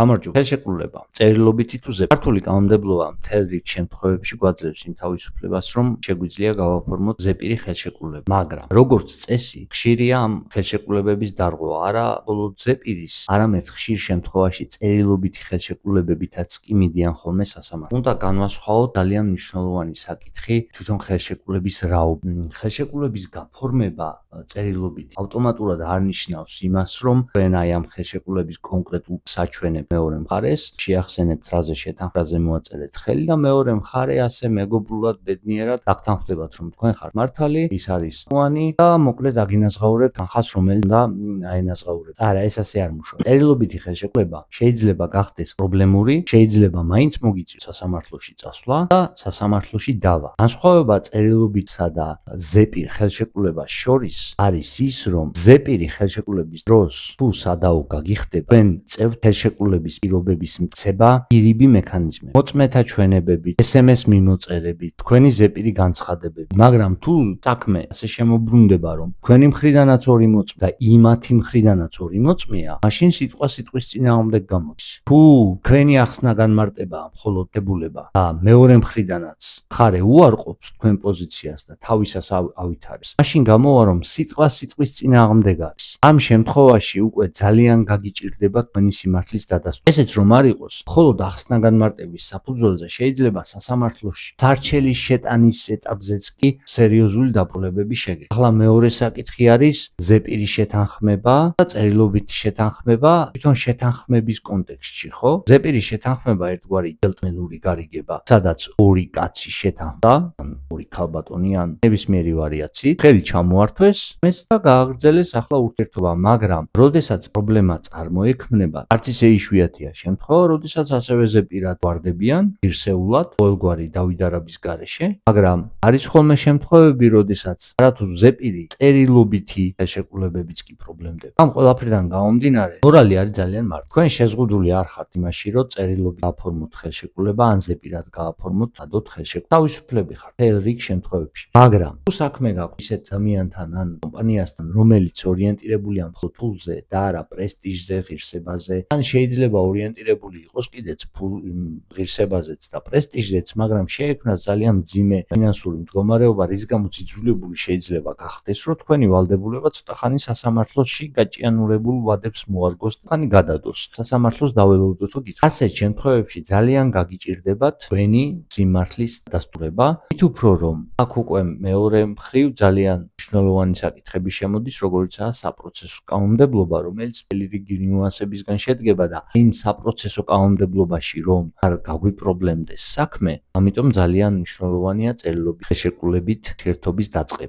გამარჯობა. ხელშეკრულება. წერილობითი თუ ქართული კანონმდებლობა მთელ რიგ შემთხვევებში გვაძლევს იმ თავისუფლებას, რომ შეგვიძლია გავაფორმოთ ზეპირი ხელშეკრულება. მაგრამ როგორც წესი, ხშირია ამ ხელშეკრულებების დარღვევა, არა მხოლოდ ზეპირის, არამედ ხშირ შემთხვევაში წერილობითი ხელშეკრულებებითაც კი მიდიან ხოლმე სასამართლოში. უნდა განვასხვაოთ ძალიან მნიშვნელოვანი საკითხი თვითონ ხელშეკრულების რაობაზე. ხელშეკრულების გაფორმება წერილობით ავტომატურად არ ნიშნავს იმას, რომ თქვენ აი ამ ხელშეკრულების კონკრეტულ საჩვენებ მეორე მხარეს შეახსენებთ რაზე შეთანხმდაზე მოაწერეთ ხელი და მეორე მხარე ასე მეგობრულად ბედნიერად დაგთანხმდებათ, რომ თქვენ ხართ მართალი, ის არის უანი და მოკლედ აგინაზღაურებთ თანხას, რომელიც უნდა აენაზღაურებთ. არა, ეს ასე არ მუშაობს. წერილობითი ხელშეკრულება შეიძლება გახდეს პრობლემური, შეიძლება მაინც მოგიწვიოს სასამართლოში წასვლა და სასამართლოში დავა. განსხვავება წერილობითსა და ზეპირ ხელშეკრულებას შორის არის ის, რომ ზეპირი ხელშეკრულების დროს თუ სადაო გაგიხდება, თქვენ წევთ ხელშეკრულების პირობების მცება პირივი მექანიზმები, მოწმეთა ჩვენებებით, SMS მიმოწერებით, თქვენი ზეპირი განცხადებებით. მაგრამ თუ საქმე ასე შემოbrunდება, რომ თქვენი მხრიდანაც ორი მოწმე და იმათი მხრიდანაც ორი მოწმეა, მაშინ სიტყვა სიტყვის წინააღმდეგ გამოდის. თუ თქვენი ახსნა განმარტებაა მხოლოდ დებულება და მეორე მხრიდანაც მხარე უარყოფს თქვენ პოზიციას და თავისას ავითარებს, მაშინ გამოვა, რომ სიტყვა სიტყვის წინააღმდეგ არის. ამ შემთხვევაში უკვე ძალიან გაგიჭირდება თქვენი სიმართლის დადასტურება. ესეც რომ არ იყოს, მხოლოდ ახსნა განმარტების საფუძველზე შეიძლება სასამართლოში სარჩელის შეტანის ეტაპზეც კი სერიოზული დაბრუნებები შეგეძლო. ახლა მეორე საკითხი არის ზეპირის შეთანხმება და წერილობითი შეთანხმება თვითონ შეთანხმების კონტექსტში, ხო? ზეპირის შეთანხმება ერთგვარი ჯელტმენური გარიგება, სადაც ორი კაცი შეთანხმდა, ორი ქალბატონი ან ნებისმიერი ვარიაციით, ხელი ჩამოართვეს მეს და გააგრძელეს ახლა ურთიერთობა, მაგრამ როდესაც პრობლემა წარმოექმნება, არც ისე იშვიათია შემთხვევა, როდესაც ასევე ზეპირად ვარდებიან ღირსეულად ყოველგვარი დავიდარების გარეშე, მაგრამ არის ხოლმე შემთხვევები, როდესაც არათუ ზეპირი წერილობითი ხელშეკრულებებიც კი პრობლემდება. ამ ყველაფრიდან გამომდინარე, მორალი არის ძალიან მარტივი. თქვენ შეზღუდული არ ხართ იმაში, რომ წერილობით გააფორმოთ ხელშეკრულება, ან ზეპირად გააფორმოთ, დადოთ ხელშეკრულება. თავისუფლები ხართ მთელ რიგ შემთხვევებში. მაგრამ თუ საქმე გაქვთ ისეთ ადამიანთან ან კომპანიასთან, რომელიც ორიენტირებულია მხოლოდ ფულზე და არა პრესტიჟზე, ღირსებაზე, ან შეიძლება ორიენტირებული იყოს კიდეც ღირსებაზეც და პრესტიჟზეც, მაგრამ შეექმნას ძალიან მძიმე ფინანსური მდგომარეობა, რის გამოც იძულებული შეიძლება გახდეს, რომ თქვენი ვალდებულება ცოტა ხანი სასამართლოში გაჭიანურებულ ვადებს მოარგოს და ხანი გადადოს. სასამართლოს დაველოდოთ გითხრათ. ასეთ შემთხვევებში ძალიან გაგიჭირდებათ თქვენი სიმართლის დასტურება, მით უფრო რომ აქ უკვე მეორე მხრივ ძალიან მნიშვნელოვანი საკითხები შემოდის, როგორიცაა საპროცესო კანონმდებლობა, რომელიც მთელი რიგი ნიუანსებისგან შედგება და იმ საპროცესო კანონმდებლობაში რომ არ გაგვიპრობლემდეს საქმე, ამიტომ ძალიან მნიშვნელოვანია წერილობით ხელშეკრულებით ურთიერთობის დაწყება.